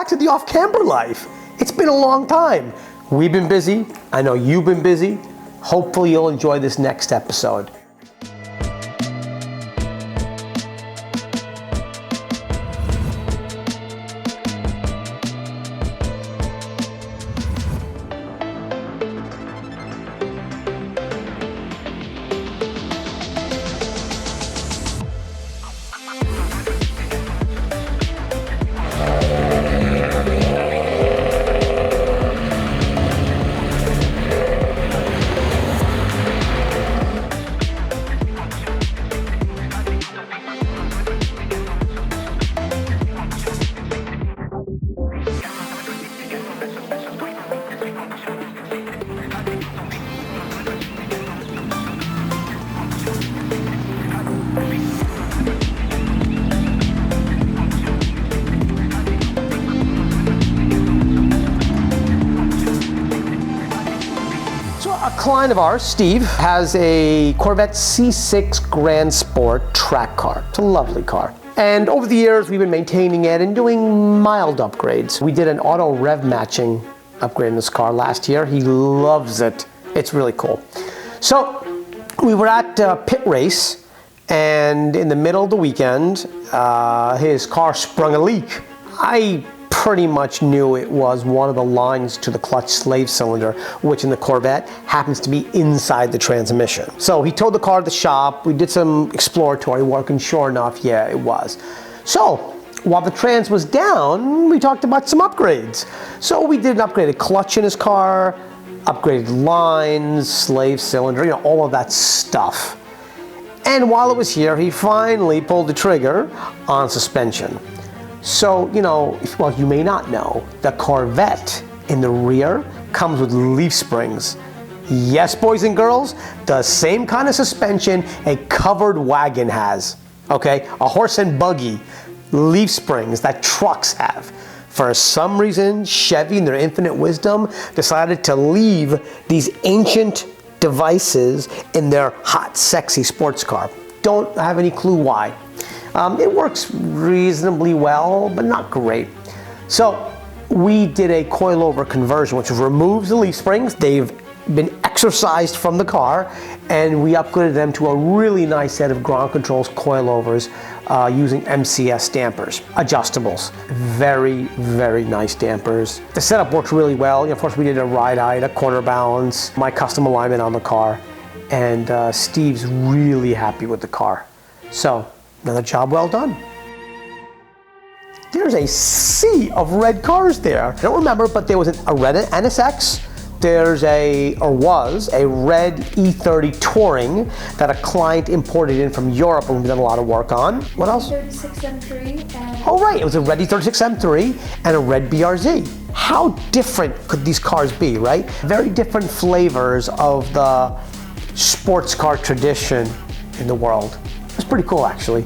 back to the OffCamber Life. It's been a long time. We've been busy. I know you've been busy. Hopefully you'll enjoy this next episode. A client of ours, Steve, has a Corvette C6 Grand Sport track car. It's a lovely car. And over the years, we've been maintaining it and doing mild upgrades. We did an auto rev matching upgrade in this car last year. He loves it. It's really cool. So we were at pit race, and in the middle of the weekend, his car sprung a leak. I pretty much knew it was one of the lines to the clutch slave cylinder, which in the Corvette happens to be inside the transmission. So he towed the car to the shop. We did some exploratory work, and sure enough, yeah, it was. So while the trans was down, we talked about some upgrades. So we did an upgraded clutch in his car, upgraded lines, slave cylinder, you know, all of that stuff. And while it was here, he finally pulled the trigger on suspension. So, you know, well, you may not know, the Corvette in the rear comes with leaf springs. Yes, boys and girls, the same kind of suspension a covered wagon has, okay? A horse and buggy, leaf springs that trucks have. For some reason, Chevy, in their infinite wisdom, decided to leave these ancient devices in their hot, sexy sports car. Don't have any clue why. It works reasonably well, but not great. So we did a coilover conversion, which removes the leaf springs. They've been exorcised from the car, and we upgraded them to a really nice set of ground controls coilovers using MCS dampers, adjustables. Very, very nice dampers. The setup works really well. Of course, we did a ride height, a corner balance, my custom alignment on the car, and Steve's really happy with the car. So, another job well done. There's a sea of red cars there. I don't remember, but there was a red NSX. There's was a red E30 Touring that a client imported in from Europe and we've done a lot of work on. What else? E36 M3 and... Oh right, it was a red E36 M3 and a red BRZ. How different could these cars be, right? Very different flavors of the sports car tradition in the world. It's pretty cool, actually.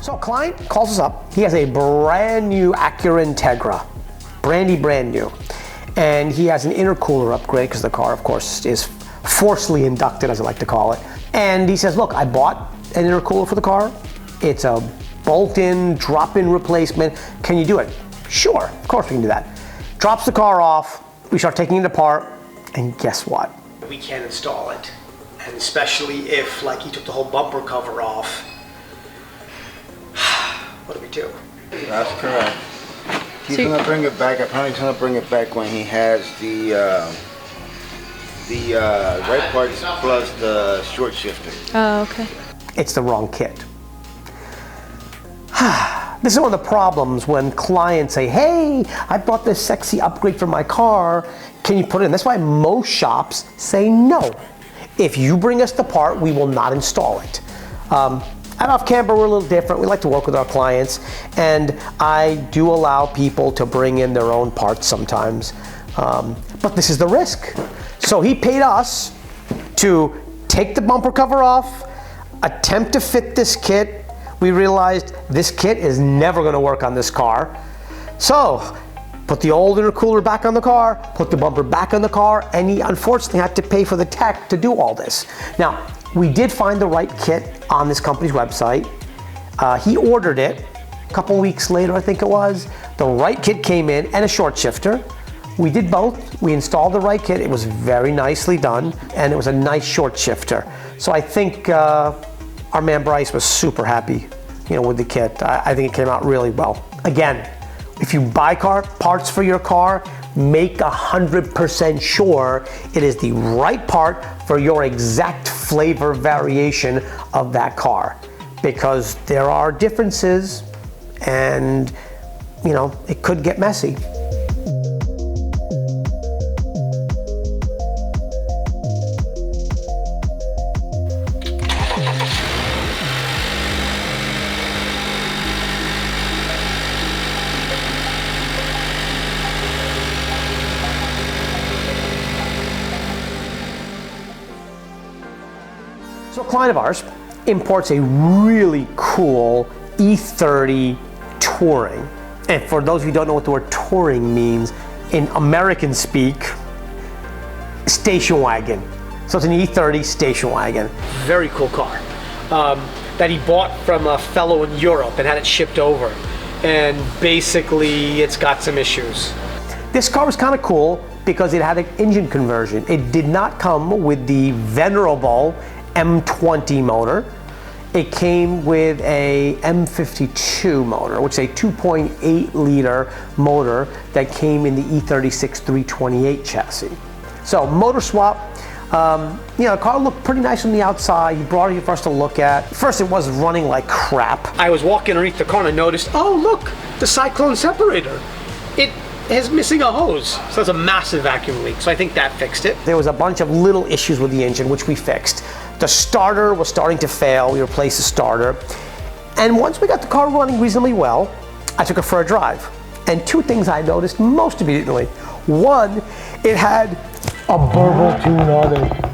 So a client calls us up. He has a brand new Acura Integra, brand new. And he has an intercooler upgrade because the car, of course, is forcefully inducted, as I like to call it. And he says, look, I bought an intercooler for the car. It's a bolt-in, drop-in replacement. Can you do it? Sure, of course we can do that. Drops the car off, we start taking it apart, and guess what? We can't install it. And especially if, like, he took the whole bumper cover off. What do we do? That's correct. He's gonna bring it back. Apparently he's gonna bring it back when he has the red parts plus the short shifter. Oh, okay. It's the wrong kit. This is one of the problems when clients say, hey, I bought this sexy upgrade for my car, can you put it in? That's why most shops say no. If you bring us the part, we will not install it. At OffCamber, we're a little different. We like to work with our clients, and I do allow people to bring in their own parts sometimes. But this is the risk. So he paid us to take the bumper cover off, attempt to fit this kit. We realized this kit is never going to work on this car. So put the old intercooler back on the car, put the bumper back on the car, and he unfortunately had to pay for the tech to do all this. Now, we did find the right kit on this company's website. He ordered it. A couple weeks later, I think it was, the right kit came in and a short shifter. We did both. We installed the right kit. It was very nicely done, and it was a nice short shifter. So I think our man Bryce was super happy, with the kit. I think it came out really well. Again, if you buy parts for your car, make 100% sure it is the right part for your exact flavor variation of that car, because there are differences, and it could get messy. So a client of ours imports a really cool E30 Touring. And for those of you who don't know what the word touring means, in American speak, station wagon. So it's an E30 station wagon. Very cool car that he bought from a fellow in Europe and had it shipped over. And basically it's got some issues. This car was kind of cool because it had an engine conversion. It did not come with the venerable M20 motor. It came with a M52 motor, which is a 2.8 liter motor that came in the E36 328 chassis. So motor swap. The car looked pretty nice on the outside. He brought it here for us to look at. First, it was running like crap. I was walking underneath the car and I noticed, oh look, the cyclone separator. It is missing a hose. So it's a massive vacuum leak. So I think that fixed it. There was a bunch of little issues with the engine, which we fixed. The starter was starting to fail. We replaced the starter. And once we got the car running reasonably well, I took it for a drive. And two things I noticed most immediately. One, it had a Burble tune on it.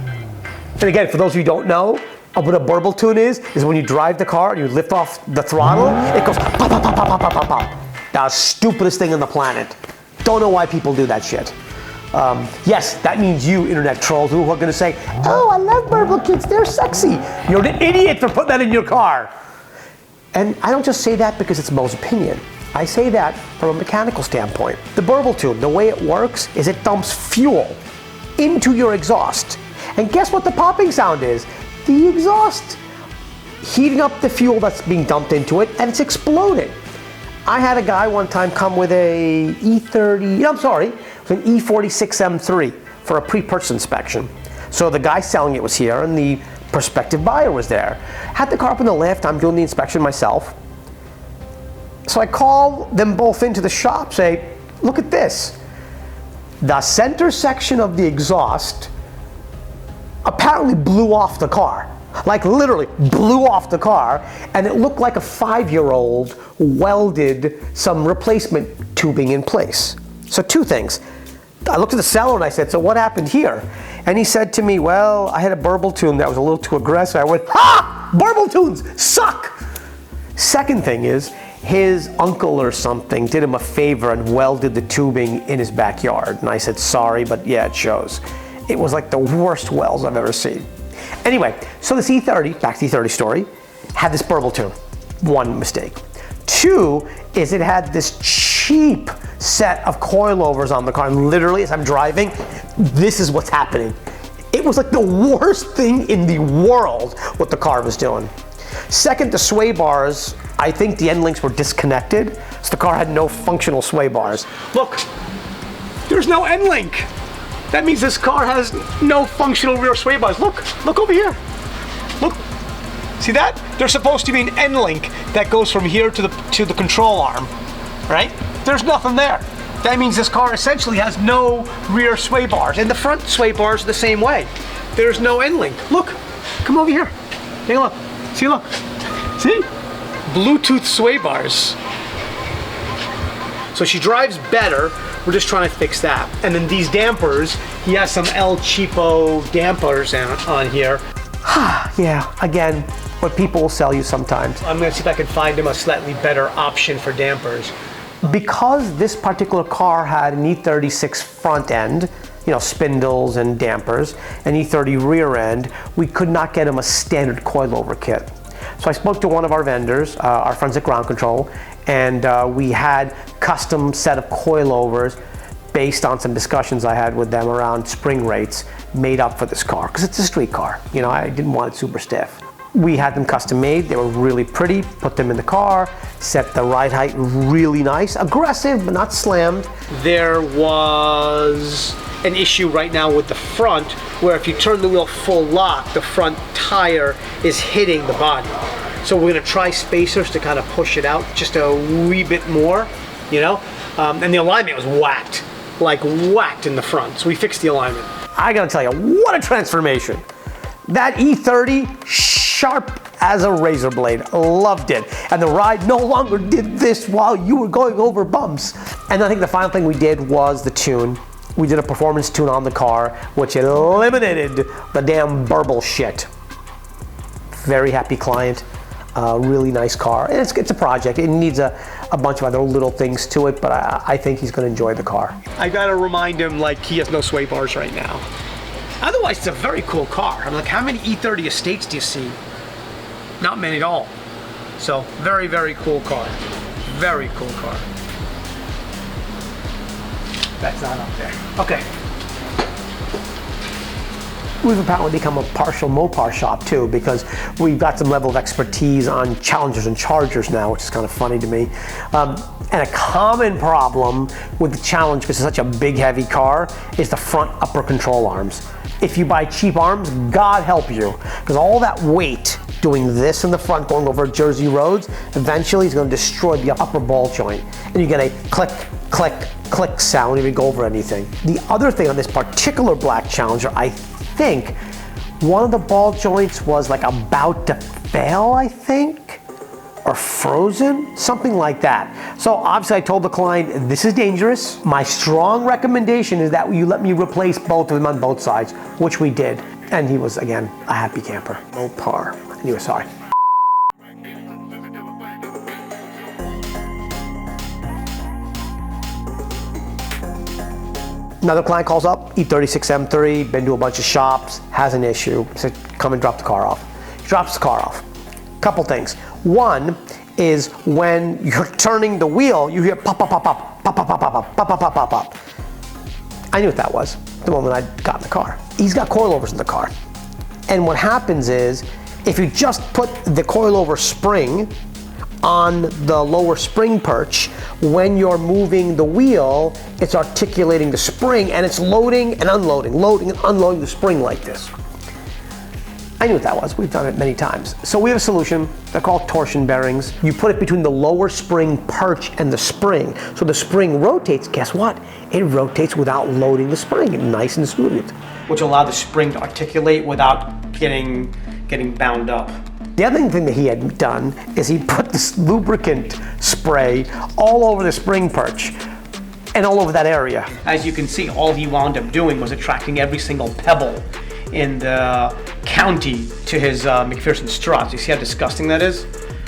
And again, for those of you who don't know, what a Burble tune is when you drive the car and you lift off the throttle, it goes pop, pop, pop, pop, pop, pop, pop. The stupidest thing on the planet. Don't know why people do that shit. Yes, that means you internet trolls who are going to say, oh, I love Burble kits, they're sexy. You're an idiot for putting that in your car. And I don't just say that because it's Mo's opinion. I say that from a mechanical standpoint. The Burble tube, the way it works is it dumps fuel into your exhaust. And guess what the popping sound is? The exhaust heating up the fuel that's being dumped into it, and it's exploding. I had a guy one time come with an E36 M3 for a pre-purchase inspection. So the guy selling it was here and the prospective buyer was there. Had the car up in the lift, I'm doing the inspection myself. So I call them both into the shop, say, look at this. The center section of the exhaust apparently blew off the car. Like literally blew off the car, and it looked like a 5-year-old welded some replacement tubing in place. So two things. I looked at the seller and I said, so what happened here? And he said to me, well, I had a Burble tune that was a little too aggressive. I went, ha! Burble tunes suck! Second thing is, his uncle or something did him a favor and welded the tubing in his backyard. And I said, sorry, but yeah, it shows. It was like the worst welds I've ever seen. Anyway, so this E30, back to the E30 story, had this Burble tune. One mistake. Two is it had this cheap set of coilovers on the car, and literally as I'm driving, this is what's happening. It was like the worst thing in the world what the car was doing. Second, the sway bars, I think the end links were disconnected, so the car had no functional sway bars. Look, there's no end link. That means this car has no functional rear sway bars. Look over here. Look, see that? There's supposed to be an end link that goes from here to the control arm, right? There's nothing there. That means this car essentially has no rear sway bars, and the front sway bars are the same way. There's no end link. Look, come over here. Take a look. See, look. See? Bluetooth sway bars. So she drives better. We're just trying to fix that. And then these dampers, he has some El Cheapo dampers on here. Yeah, again, what people will sell you sometimes. I'm gonna see if I can find him a slightly better option for dampers. Because this particular car had an E36 front end, you know, spindles and dampers, an E30 rear end, we could not get him a standard coilover kit. So I spoke to one of our vendors, our friends at Ground Control, and we had custom set of coilovers based on some discussions I had with them around spring rates made up for this car, because it's a street car. You know, I didn't want it super stiff. We had them custom made, they were really pretty, put them in the car, set the ride height really nice, aggressive but not slammed. There was an issue right now with the front where if you turn the wheel full lock, the front tire is hitting the body. So we're gonna try spacers to kind of push it out just a wee bit more, you know? And the alignment was whacked, like whacked in the front. So we fixed the alignment. I gotta tell you, what a transformation. That E30, sharp as a razor blade, loved it. And the ride no longer did this while you were going over bumps. And I think the final thing we did was the tune. We did a performance tune on the car, which eliminated the damn Burble shit. Very happy client, really nice car. And it's a project, it needs a bunch of other little things to it, but I think he's gonna enjoy the car. I gotta remind him like he has no sway bars right now. Otherwise, it's a very cool car. I'm like, how many E30 estates do you see? Not many at all. So, very, very cool car. Very cool car. That's not up there. Okay. We've apparently become a partial Mopar shop too, because we've got some level of expertise on Challengers and Chargers now, which is kind of funny to me. And a common problem with the Challenge, because it's such a big, heavy car, is the front upper control arms. If you buy cheap arms, God help you, because all that weight doing this in the front going over Jersey roads, eventually is going to destroy the upper ball joint. And you get a click, click, click sound when you go over anything. The other thing on this particular black Challenger, I think one of the ball joints was like about to fail, I think, or frozen, something like that. So obviously I told the client, this is dangerous. My strong recommendation is that you let me replace both of them on both sides, which we did. And he was, again, a happy camper. Mopar. And he was sorry. Another client calls up, E36 M3, been to a bunch of shops, has an issue. Said, come and drop the car off. He drops the car off. Couple things. One is when you're turning the wheel, you hear pop, pop, pop, pop, pop, pop, pop, pop, pop, pop, pop, pop, pop. I knew what that was the moment I got in the car. He's got coilovers in the car. And what happens is, if you just put the coilover spring on the lower spring perch, when you're moving the wheel, it's articulating the spring and it's loading and unloading the spring like this. I knew what that was. We've done it many times. So we have a solution. They're called torsion bearings. You put it between the lower spring perch and the spring. So the spring rotates. Guess what? It rotates without loading the spring. Nice and smooth. Which allow the spring to articulate without getting bound up. The other thing that he had done is he put this lubricant spray all over the spring perch and all over that area. As you can see, all he wound up doing was attracting every single pebble in the county to his McPherson struts. You see how disgusting that is?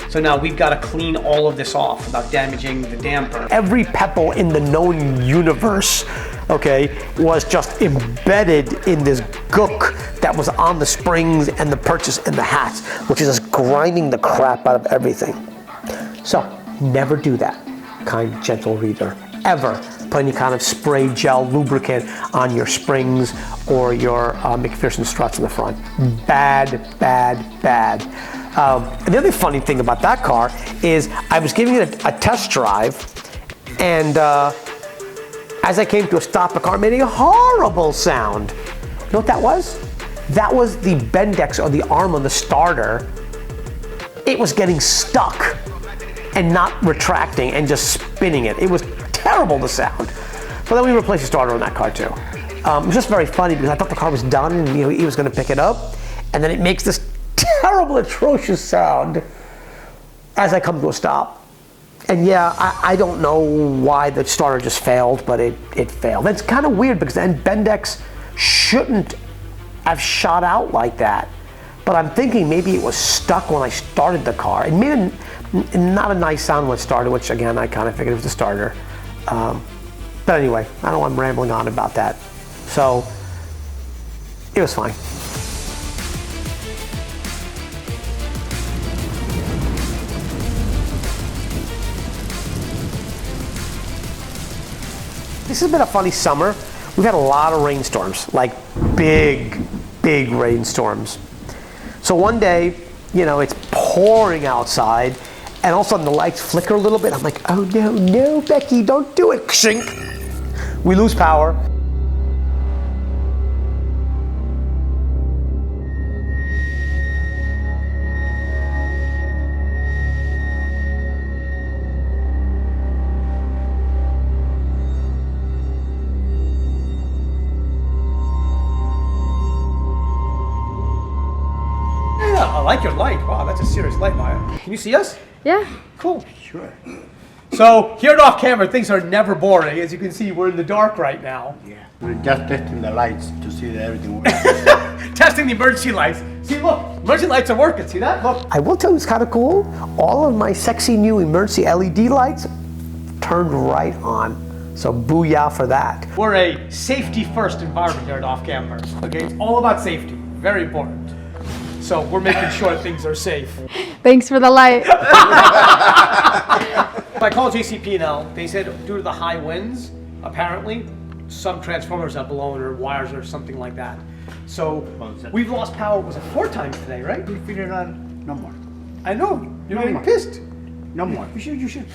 So now we've got to clean all of this off without damaging the damper. Every pebble in the known universe, okay, was just embedded in this gook that was on the springs and the perches and the hats, which is just grinding the crap out of everything. So never do that, kind, gentle reader, ever put any kind of spray gel lubricant on your springs or your McPherson struts in the front. Bad, bad, bad. And the other funny thing about that car is I was giving it a test drive, and as I came to a stop, the car made a horrible sound. You know what that was? That was the Bendex, or the arm on the starter. It was getting stuck and not retracting and just spinning it. It was terrible, the sound. So then we replaced the starter on that car too. It was just very funny because I thought the car was done and he was going to pick it up, and then it makes this terrible, atrocious sound as I come to a stop. And yeah, I don't know why the starter just failed, but it failed. That's kind of weird because then Bendex shouldn't have shot out like that. but I'm thinking maybe it was stuck when I started the car. It made not a nice sound when it started, which again, I kind of figured it was the starter. But anyway, I don't want I'm rambling on about that. So, it was fine. This has been a funny summer. We've had a lot of rainstorms, like big rainstorms. So one day, you know, it's pouring outside, and all of a sudden the lights flicker a little bit. I'm like, oh no, no, Becky, don't do it. Shink. We lose power. I like your light. Wow, that's a serious light, Maya. Can you see us? Yeah. Cool. Sure. So here at Off Camera, things are never boring. As you can see, we're in the dark right now. Yeah. We're just testing the lights to see that everything works. Testing the emergency lights. See, look, emergency lights are working. See that? Look. I will tell you, it's kind of cool. All of my sexy new emergency LED lights turned right on. So booyah for that. We're a safety-first environment here at Off Camera. Okay, it's all about safety. Very important. So we're making sure things are safe. Thanks for the light. I called JCP now. They said due to the high winds, apparently, some transformers have blown or wires or something like that. So we've lost power. Was it 4 times today, right? We figured out no more. I know. You're No getting more. pissed. No more. You should.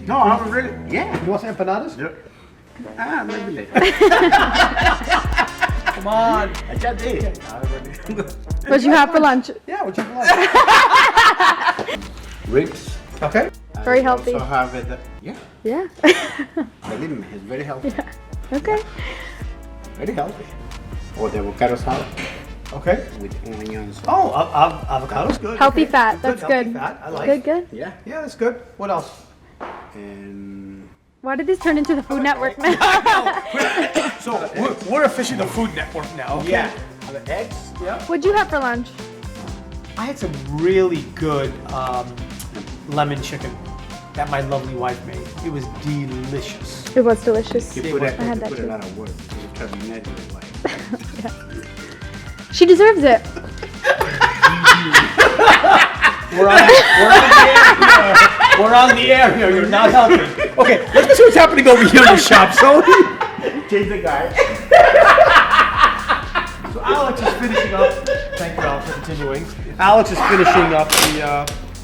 No, I'm really. Yeah. You want some empanadas? Yeah. Maybe later. Come on. I just did. What'd you have for lunch? Yeah, what you want? Ribs. Okay. Very I healthy. also have it. Yeah. Yeah. Believe me, it's very healthy. Okay. Very healthy. Or the avocado salad Okay. with onions. Oh, avocado's good. Healthy Okay. fat. That's Healthy good. Fat. I like. Good. Yeah. Yeah, that's good. What else? And Why did this turn into the Food Network now? So we're officially the Food Network now. Okay? yeah. The eggs. Yeah. What'd you have for lunch? I had some really good lemon chicken that my lovely wife made. It was delicious. It was delicious. You put it. I had You that put too. a lot of work. You try to be negative, like. She deserves it. We're on the air here. We're on the air here. You're not helping. Okay, let's see what's happening over here in the shop. So Change the guy. Alex is finishing up. Thank you, Alex, for continuing. Alex is finishing up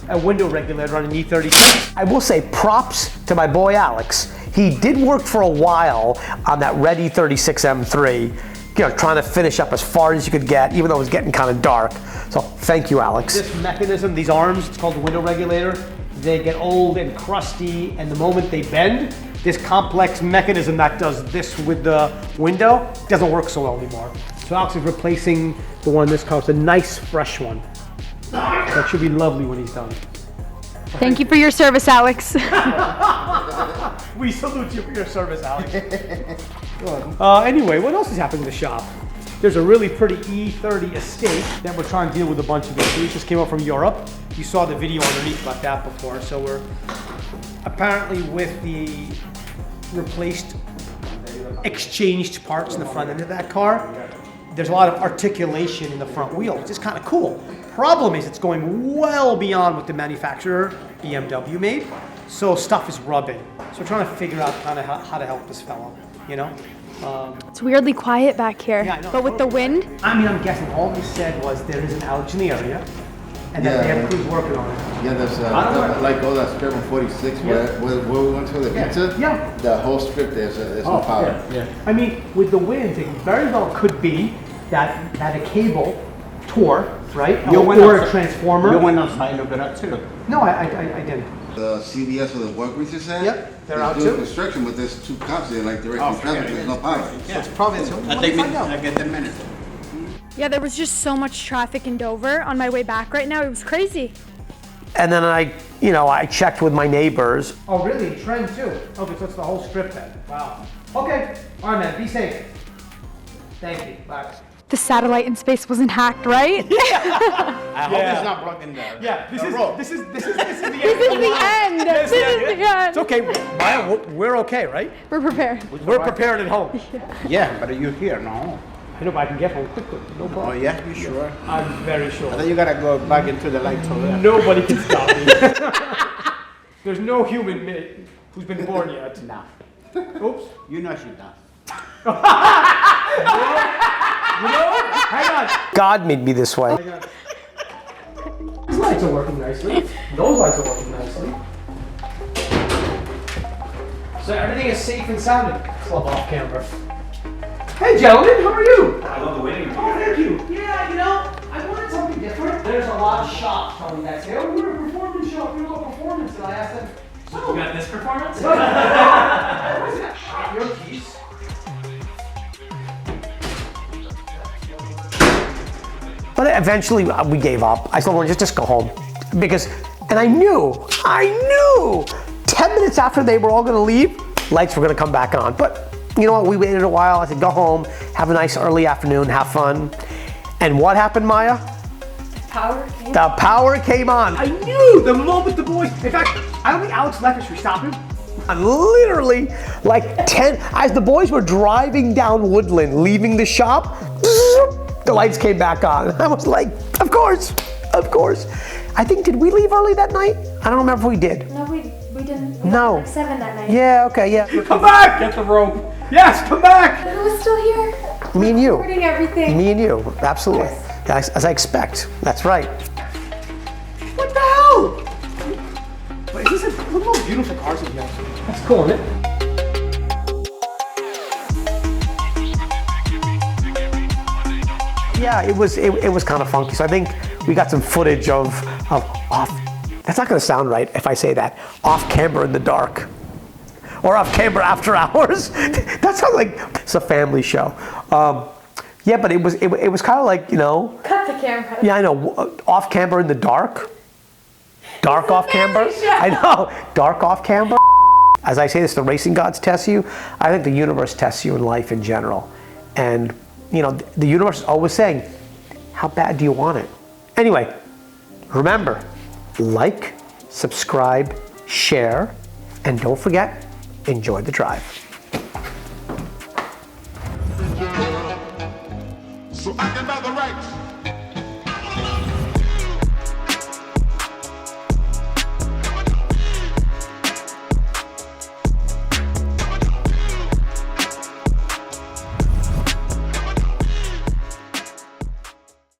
a window regulator on an E30. I will say props to my boy Alex. He did work for a while on that red E36 M3, you know, trying to finish up as far as you could get, even though it was getting kind of dark. So thank you, Alex. This mechanism, these arms, it's called the window regulator. They get old and crusty, and the moment they bend, this complex mechanism that does this with the window doesn't work so well anymore. So Alex is replacing the one in this car with a nice, fresh one. That should be lovely when he's done. Thank you for your service, Alex. We salute you for your service, Alex. Anyway, what else is happening in the shop? There's a really pretty E30 estate that we're trying to deal with a bunch of issues. It just came out from Europe. You saw the video underneath about that before. So we're apparently with the replaced exchanged parts in the front end of that car. There's a lot of articulation in the front wheel, which is kind of cool. Problem is it's going well beyond what the manufacturer, BMW, made. So stuff is rubbing. So we're trying to figure out kind of how to help this fellow, you know? It's weirdly quiet back here. Yeah, I know. But with the wind, I mean, I'm guessing all he said was there is an outage in the area, and that Yeah. the crew's working on it. Yeah, there's I don't know. like all that strip on 46 where we went to the pizza. Yeah. The whole strip there's no power. Yeah. I mean, with the wind, it very well could be that a cable tore, right? Or a transformer. You went outside and looked at that too. No, I didn't. The CVS or the work research center. Yep, they're out doing too. construction, but there's 2 cops there, like directing traffic. There's no power. Yeah, it's probably. I get 10 minutes. yeah, there was just so much traffic in Dover on my way back right now. It was crazy. And then I checked with my neighbors. Oh, really? Trend too? Okay, so it's the whole strip then. Wow. Okay. All right, man. Be safe. Thank you. Bye. the satellite in space wasn't hacked, right? I hope it's not broken there. Yeah, this is the end. This is the end. This is the end. It's okay, Maya, we're okay, right? We're prepared. We're prepared at home. Yeah, but you're here, no? I know, but I can get home quickly, no Oh problem. yeah, you sure? I'm very sure. Then you gotta go back into the light over there. Nobody can stop me. There's no human who's been born yet. No. Oops. You know she does. You know? Hang on. God made me this way. These lights are working nicely. Those lights are working nicely. So everything is safe and sound at Club Off Camera. Hey gentlemen, how are you? I love the waiting room. Oh, thank you. Yeah, you know, I wanted something different. There's a lot of shops telling me that say, oh, we're a performance shop, we're a little performance. And I asked them, so, You got this performance? what is that? Your piece. But eventually we gave up. I said, well, just go home. Because, and I knew, 10 minutes after they were all gonna leave, lights were gonna come back on. But you know what, we waited a while. I said, go home, have a nice early afternoon, have fun. And what happened, Maya? The power came on. I knew the moment the boys, in fact, I don't think Alex left us, we stopped him. And literally, like 10, as the boys were driving down Woodland, leaving the shop, the lights came back on. I was like, of course. I think, did we leave early that night? I don't remember if we did. No, we didn't. We No. left at 7 that night. Yeah, okay, yeah. Come back! Get the rope. Yes, come back! Who was still here? Me and you. Recording everything. Me and you, absolutely. As I expect. That's right. What the hell? Wait, is this look at all the beautiful cars in here. That's cool, isn't it? Yeah, it was kind of funky. So I think we got some footage of off. That's not going to sound right if I say that. Off camera in the dark, or off camera after hours. That sounds like it's a family show. Yeah, but it was kind of like, you know. Cut the camera. Yeah, I know. Off camera in the dark. Dark off camera. I know. Dark off camera. As I say this, the racing gods test you. I think the universe tests you in life in general, and you know, the universe is always saying, how bad do you want it? Anyway, remember, like, subscribe, share, and don't forget, enjoy the drive.